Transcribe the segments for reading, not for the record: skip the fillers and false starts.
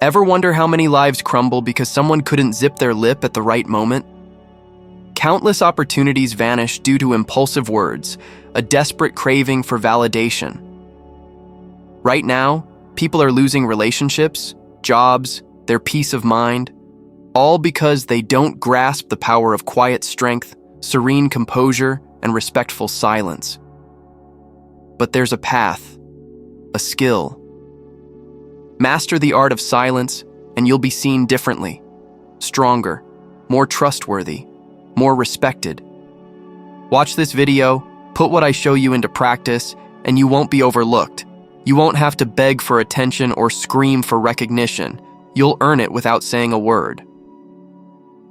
Ever wonder how many lives crumble because someone couldn't zip their lip at the right moment? Countless opportunities vanish due to impulsive words, a desperate craving for validation. Right now, people are losing relationships, jobs, their peace of mind, all because they don't grasp the power of quiet strength, serene composure, and respectful silence. But there's a path, a skill. Master the art of silence, and you'll be seen differently, stronger, more trustworthy, more respected. Watch this video, put what I show you into practice, and you won't be overlooked. You won't have to beg for attention or scream for recognition. You'll earn it without saying a word.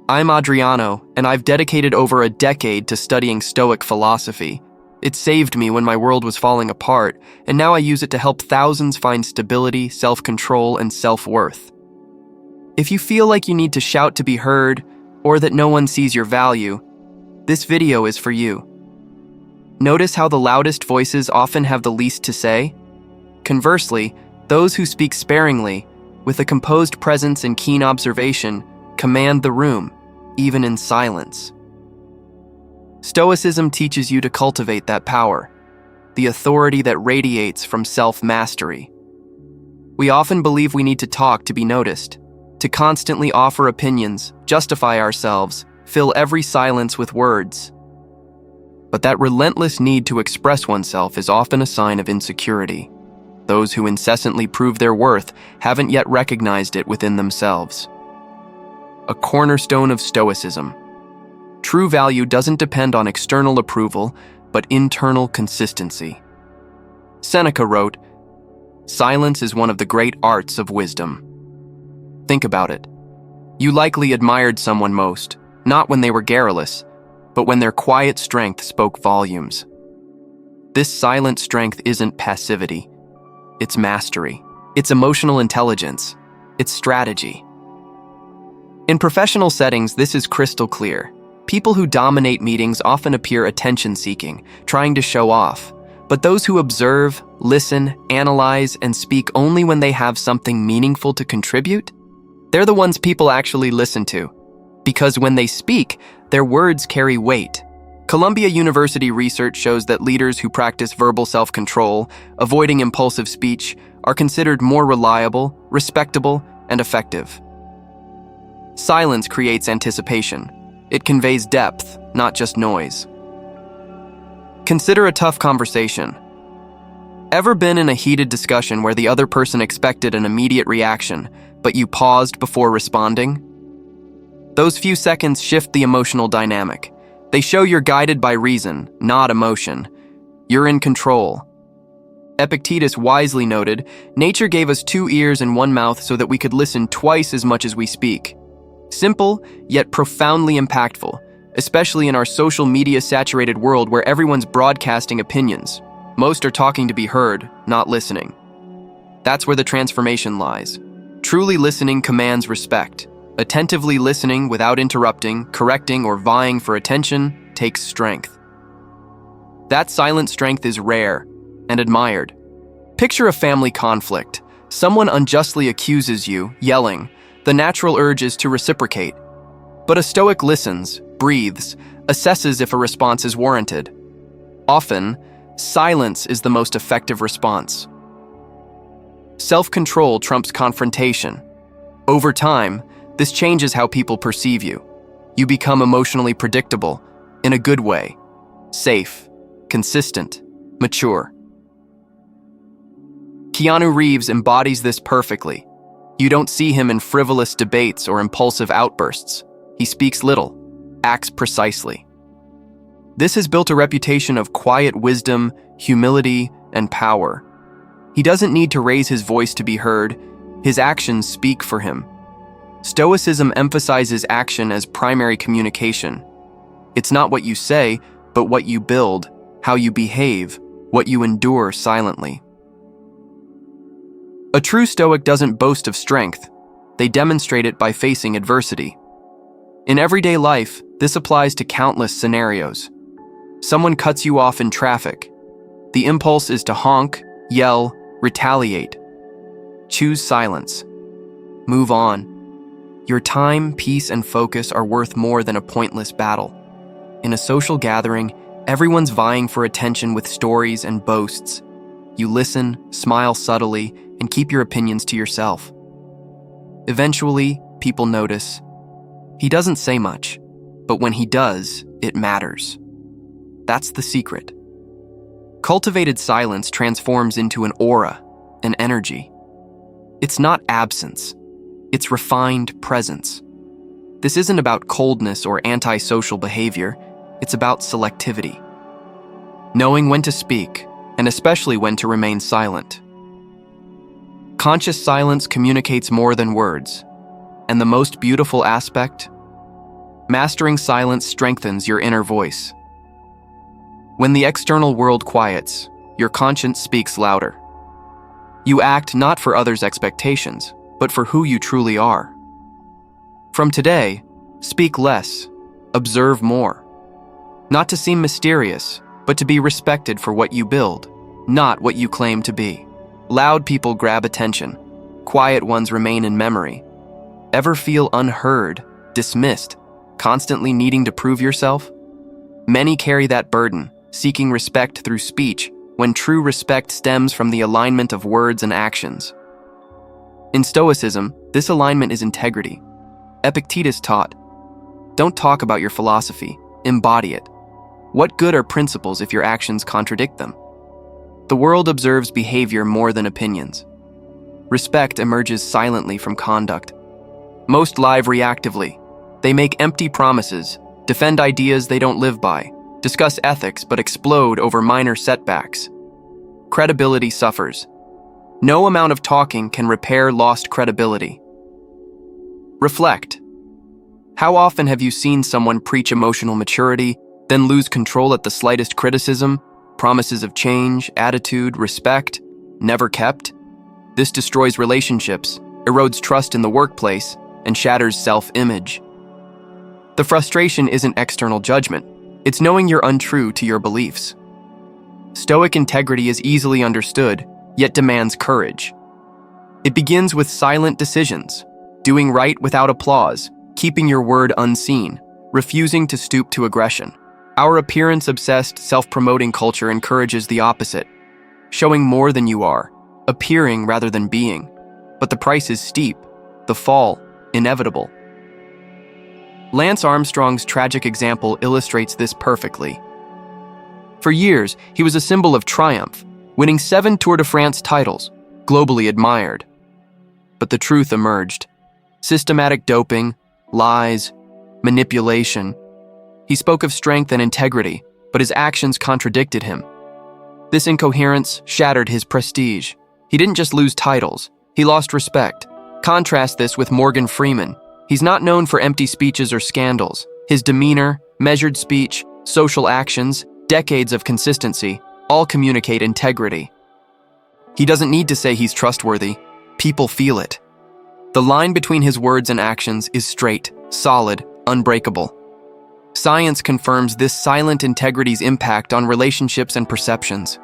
I'm Adriano, and I've dedicated over a decade to studying Stoic philosophy. It saved me when my world was falling apart, and now I use it to help thousands find stability, self-control, and self-worth. If you feel like you need to shout to be heard, or that no one sees your value, this video is for you. Notice how the loudest voices often have the least to say? Conversely, those who speak sparingly, with a composed presence and keen observation, command the room, even in silence. Stoicism teaches you to cultivate that power, the authority that radiates from self-mastery. We often believe we need to talk to be noticed, to constantly offer opinions, justify ourselves, fill every silence with words. But that relentless need to express oneself is often a sign of insecurity. Those who incessantly prove their worth haven't yet recognized it within themselves. A cornerstone of Stoicism. True value doesn't depend on external approval, but internal consistency. Seneca wrote, "Silence is one of the great arts of wisdom." Think about it. You likely admired someone most, not when they were garrulous, but when their quiet strength spoke volumes. This silent strength isn't passivity. It's mastery. It's emotional intelligence. It's strategy. In professional settings, this is crystal clear. People who dominate meetings often appear attention-seeking, trying to show off. But those who observe, listen, analyze, and speak only when they have something meaningful to contribute, they're the ones people actually listen to. Because when they speak, their words carry weight. Columbia University research shows that leaders who practice verbal self-control, avoiding impulsive speech, are considered more reliable, respectable, and effective. Silence creates anticipation. It conveys depth, not just noise. Consider a tough conversation. Ever been in a heated discussion where the other person expected an immediate reaction, but you paused before responding? Those few seconds shift the emotional dynamic. They show you're guided by reason, not emotion. You're in control. Epictetus wisely noted, "Nature gave us 2 ears and 1 mouth so that we could listen twice as much as we speak." Simple, yet profoundly impactful, especially in our social media-saturated world where everyone's broadcasting opinions. Most are talking to be heard, not listening. That's where the transformation lies. Truly listening commands respect. Attentively listening without interrupting, correcting, or vying for attention takes strength. That silent strength is rare and admired. Picture a family conflict. Someone unjustly accuses you, yelling. The natural urge is to reciprocate. But a Stoic listens, breathes, assesses if a response is warranted. Often, silence is the most effective response. Self-control trumps confrontation. Over time, this changes how people perceive you. You become emotionally predictable, in a good way, safe, consistent, mature. Keanu Reeves embodies this perfectly. You don't see him in frivolous debates or impulsive outbursts. He speaks little, acts precisely. This has built a reputation of quiet wisdom, humility, and power. He doesn't need to raise his voice to be heard. His actions speak for him. Stoicism emphasizes action as primary communication. It's not what you say, but what you build, how you behave, what you endure silently. A true Stoic doesn't boast of strength. They demonstrate it by facing adversity. In everyday life, this applies to countless scenarios. Someone cuts you off in traffic. The impulse is to honk, yell, retaliate. Choose silence. Move on. Your time, peace, and focus are worth more than a pointless battle. In a social gathering, everyone's vying for attention with stories and boasts. You listen, smile subtly, and keep your opinions to yourself. Eventually, people notice. He doesn't say much, but when he does, it matters. That's the secret. Cultivated silence transforms into an aura, an energy. It's not absence. It's refined presence. This isn't about coldness or antisocial behavior. It's about selectivity. Knowing when to speak, and especially when to remain silent. Conscious silence communicates more than words. And the most beautiful aspect? Mastering silence strengthens your inner voice. When the external world quiets, your conscience speaks louder. You act not for others' expectations, but for who you truly are. From today, speak less, observe more. Not to seem mysterious, but to be respected for what you build, not what you claim to be. Loud people grab attention. Quiet ones remain in memory. Ever feel unheard, dismissed, constantly needing to prove yourself? Many carry that burden, seeking respect through speech, when true respect stems from the alignment of words and actions. In Stoicism, this alignment is integrity. Epictetus taught, "Don't talk about your philosophy, embody it. What good are principles if your actions contradict them?" The world observes behavior more than opinions. Respect emerges silently from conduct. Most live reactively. They make empty promises, defend ideas they don't live by, discuss ethics but explode over minor setbacks. Credibility suffers. No amount of talking can repair lost credibility. Reflect. How often have you seen someone preach emotional maturity, then lose control at the slightest criticism? Promises of change, attitude, respect, never kept? This destroys relationships, erodes trust in the workplace, and shatters self-image. The frustration isn't external judgment. It's knowing you're untrue to your beliefs. Stoic integrity is easily understood, yet demands courage. It begins with silent decisions, doing right without applause, keeping your word unseen, refusing to stoop to aggression. Our appearance-obsessed, self-promoting culture encourages the opposite, showing more than you are, appearing rather than being. But the price is steep, the fall, inevitable. Lance Armstrong's tragic example illustrates this perfectly. For years, he was a symbol of triumph, winning 7 Tour de France titles, globally admired. But the truth emerged. Systematic doping, lies, manipulation. He spoke of strength and integrity, but his actions contradicted him. This incoherence shattered his prestige. He didn't just lose titles, he lost respect. Contrast this with Morgan Freeman. He's not known for empty speeches or scandals. His demeanor, measured speech, social actions, decades of consistency, all communicate integrity. He doesn't need to say he's trustworthy. People feel it. The line between his words and actions is straight, solid, unbreakable. Science confirms this silent integrity's impact on relationships and perceptions.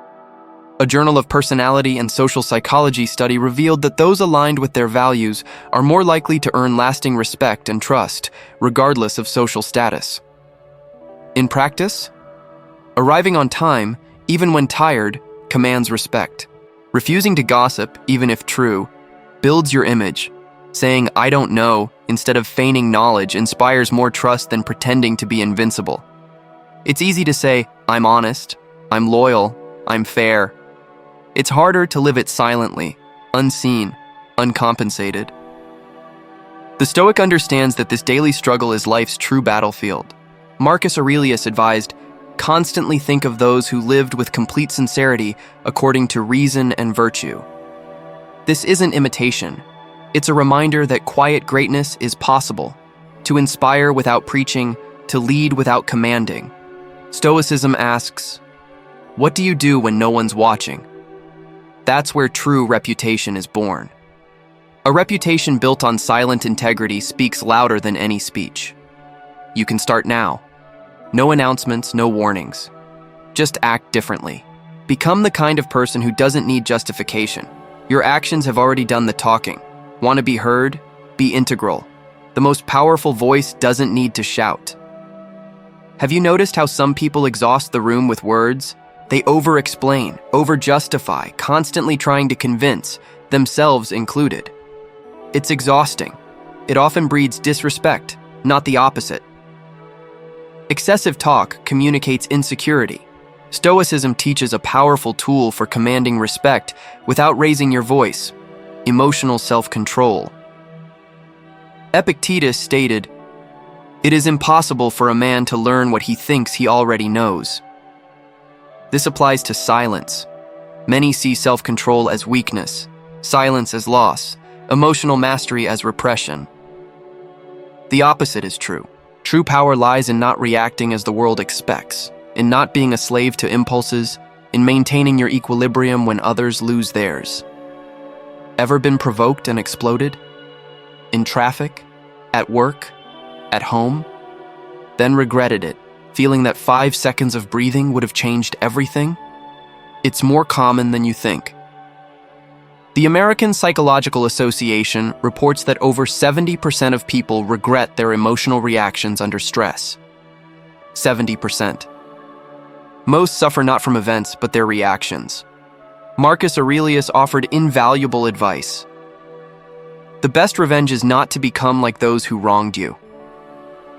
A Journal of Personality and Social Psychology study revealed that those aligned with their values are more likely to earn lasting respect and trust, regardless of social status. In practice, arriving on time, even when tired, commands respect. Refusing to gossip, even if true, builds your image. Saying, "I don't know," instead of feigning knowledge inspires more trust than pretending to be invincible. It's easy to say, "I'm honest, I'm loyal, I'm fair." It's harder to live it silently, unseen, uncompensated. The Stoic understands that this daily struggle is life's true battlefield. Marcus Aurelius advised, "Constantly think of those who lived with complete sincerity according to reason and virtue." This isn't imitation. It's a reminder that quiet greatness is possible, to inspire without preaching, to lead without commanding. Stoicism asks, what do you do when no one's watching? That's where true reputation is born. A reputation built on silent integrity speaks louder than any speech. You can start now. No announcements, no warnings. Just act differently. Become the kind of person who doesn't need justification. Your actions have already done the talking. Want to be heard? be integral. The most powerful voice doesn't need to shout. Have you noticed how some people exhaust the room with words? They over-explain, over-justify, constantly trying to convince, themselves included. It's exhausting. It often breeds disrespect, not the opposite. Excessive talk communicates insecurity. Stoicism teaches a powerful tool for commanding respect without raising your voice: emotional self-control. Epictetus stated, "It is impossible for a man to learn what he thinks he already knows." This applies to silence. Many see self-control as weakness, silence as loss, emotional mastery as repression. The opposite is true. True power lies in not reacting as the world expects, in not being a slave to impulses, in maintaining your equilibrium when others lose theirs. Ever been provoked and exploded? In traffic? At work? At home? Then regretted it, feeling that 5 seconds of breathing would have changed everything? It's more common than you think. The American Psychological Association reports that over 70% of people regret their emotional reactions under stress. 70%. Most suffer not from events, but their reactions. Marcus Aurelius offered invaluable advice. The best revenge is not to become like those who wronged you.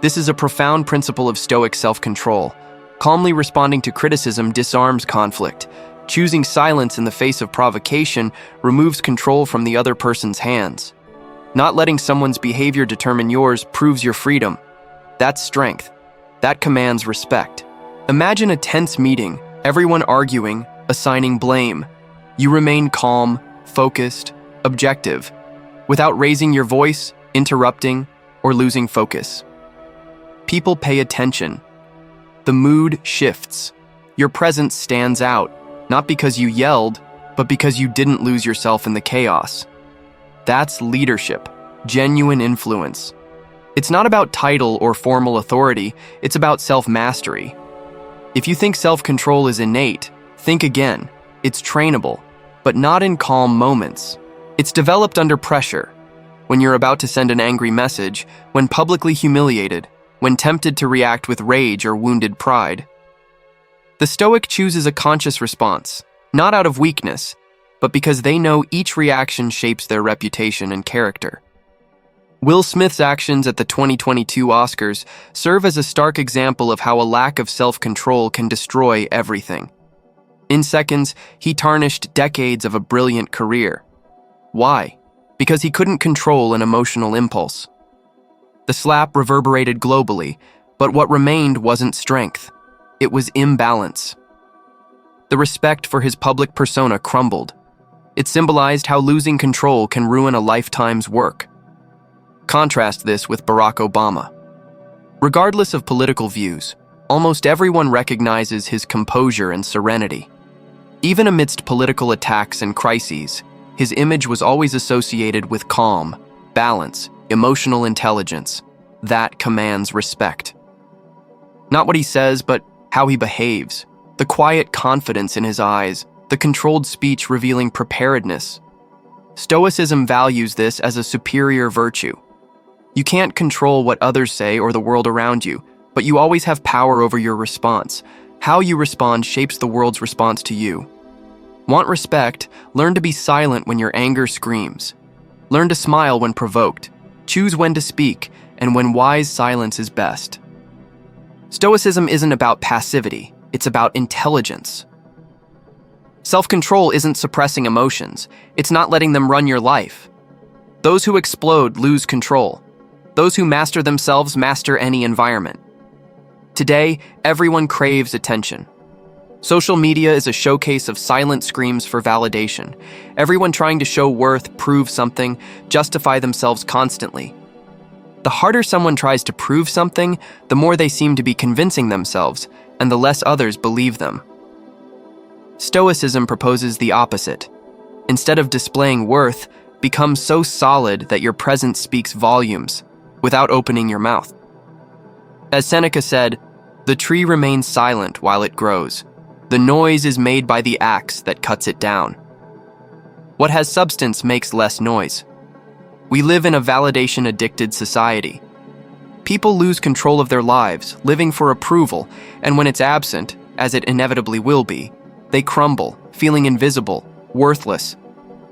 This is a profound principle of Stoic self-control. Calmly responding to criticism disarms conflict. Choosing silence in the face of provocation removes control from the other person's hands. Not letting someone's behavior determine yours proves your freedom. That's strength. That commands respect. Imagine a tense meeting, everyone arguing, assigning blame. You remain calm, focused, objective, without raising your voice, interrupting, or losing focus. People pay attention. The mood shifts. Your presence stands out, not because you yelled, but because you didn't lose yourself in the chaos. That's leadership, genuine influence. It's not about title or formal authority, it's about self-mastery. If you think self-control is innate, think again. It's trainable, but not in calm moments. It's developed under pressure, when you're about to send an angry message, when publicly humiliated, when tempted to react with rage or wounded pride. The Stoic chooses a conscious response, not out of weakness, but because they know each reaction shapes their reputation and character. Will Smith's actions at the 2022 Oscars serve as a stark example of how a lack of self-control can destroy everything. In seconds, he tarnished decades of a brilliant career. Why? Because he couldn't control an emotional impulse. The slap reverberated globally, but what remained wasn't strength. It was imbalance. The respect for his public persona crumbled. It symbolized how losing control can ruin a lifetime's work. Contrast this with Barack Obama. Regardless of political views, almost everyone recognizes his composure and serenity. Even amidst political attacks and crises, his image was always associated with calm, balance, emotional intelligence. That commands respect. Not what he says, but how he behaves. The quiet confidence in his eyes, the controlled speech revealing preparedness. Stoicism values this as a superior virtue. You can't control what others say or the world around you, but you always have power over your response. How you respond shapes the world's response to you. Want respect? Learn to be silent when your anger screams. Learn to smile when provoked. Choose when to speak, and when wise silence is best. Stoicism isn't about passivity, it's about intelligence. Self-control isn't suppressing emotions, it's not letting them run your life. Those who explode lose control. Those who master themselves master any environment. Today, everyone craves attention. Social media is a showcase of silent screams for validation. Everyone trying to show worth, prove something, justify themselves constantly. The harder someone tries to prove something, the more they seem to be convincing themselves, and the less others believe them. Stoicism proposes the opposite. Instead of displaying worth, become so solid that your presence speaks volumes, without opening your mouth. As Seneca said, "The tree remains silent while it grows. The noise is made by the axe that cuts it down." What has substance makes less noise. We live in a validation-addicted society. People lose control of their lives, living for approval, and when it's absent, as it inevitably will be, they crumble, feeling invisible, worthless.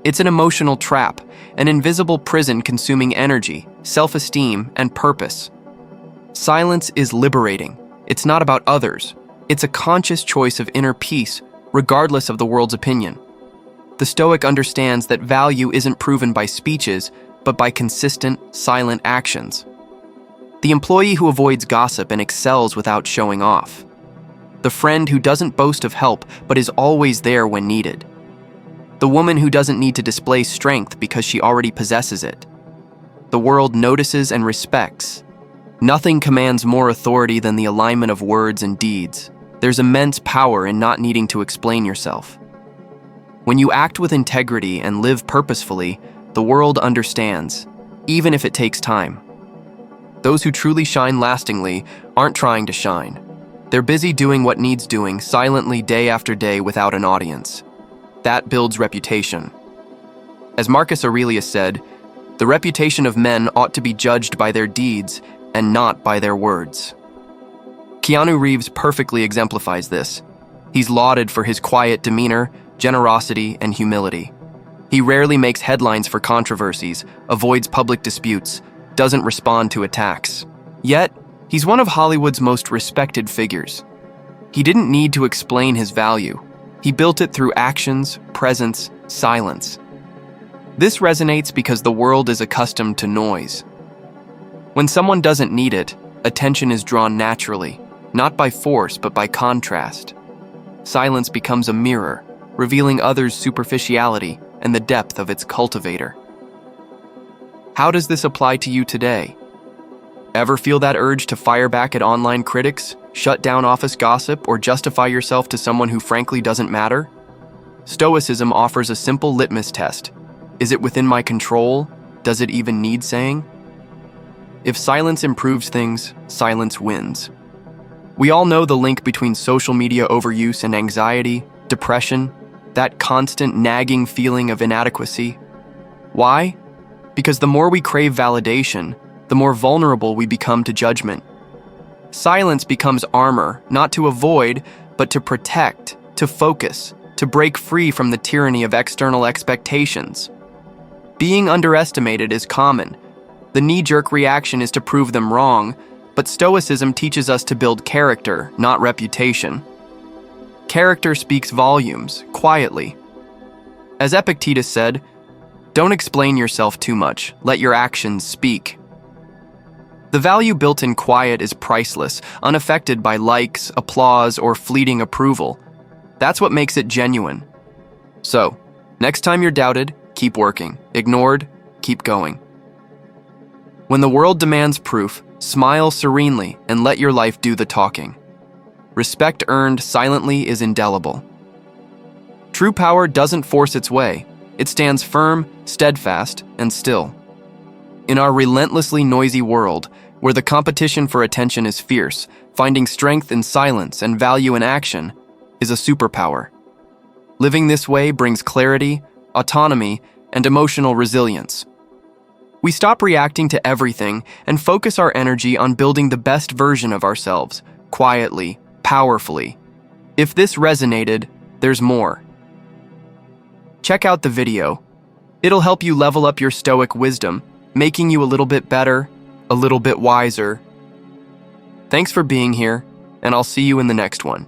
It's an emotional trap, an invisible prison consuming energy, self-esteem, and purpose. Silence is liberating. It's not about others. It's a conscious choice of inner peace, regardless of the world's opinion. The Stoic understands that value isn't proven by speeches, but by consistent, silent actions. The employee who avoids gossip and excels without showing off. The friend who doesn't boast of help, but is always there when needed. The woman who doesn't need to display strength because she already possesses it. The world notices and respects. Nothing commands more authority than the alignment of words and deeds. There's immense power in not needing to explain yourself. When you act with integrity and live purposefully, the world understands, even if it takes time. Those who truly shine lastingly aren't trying to shine. They're busy doing what needs doing, silently day after day without an audience. That builds reputation. As Marcus Aurelius said, the reputation of men ought to be judged by their deeds and not by their words. Keanu Reeves perfectly exemplifies this. He's lauded for his quiet demeanor, generosity, and humility. He rarely makes headlines for controversies, avoids public disputes, doesn't respond to attacks. Yet, he's one of Hollywood's most respected figures. He didn't need to explain his value. He built it through actions, presence, silence. This resonates because the world is accustomed to noise. When someone doesn't need it, attention is drawn naturally, not by force but by contrast. Silence becomes a mirror, revealing others' superficiality and the depth of its cultivator. How does this apply to you today? Ever feel that urge to fire back at online critics, shut down office gossip, or justify yourself to someone who frankly doesn't matter? Stoicism offers a simple litmus test. Is it within my control? Does it even need saying? If silence improves things, silence wins. We all know the link between social media overuse and anxiety, depression, that constant nagging feeling of inadequacy. Why? Because the more we crave validation, the more vulnerable we become to judgment. Silence becomes armor, not to avoid, but to protect, to focus, to break free from the tyranny of external expectations. Being underestimated is common. The knee-jerk reaction is to prove them wrong, but Stoicism teaches us to build character, not reputation. Character speaks volumes, quietly. As Epictetus said, don't explain yourself too much, let your actions speak. The value built in quiet is priceless, unaffected by likes, applause, or fleeting approval. That's what makes it genuine. So, next time you're doubted, keep working. Ignored, keep going. When the world demands proof, smile serenely and let your life do the talking. Respect earned silently is indelible. True power doesn't force its way. It stands firm, steadfast, and still. In our relentlessly noisy world, where the competition for attention is fierce, finding strength in silence and value in action is a superpower. Living this way brings clarity, autonomy, and emotional resilience. We stop reacting to everything and focus our energy on building the best version of ourselves, quietly, powerfully. If this resonated, there's more. Check out the video. It'll help you level up your Stoic wisdom, making you a little bit better, a little bit wiser. Thanks for being here, and I'll see you in the next one.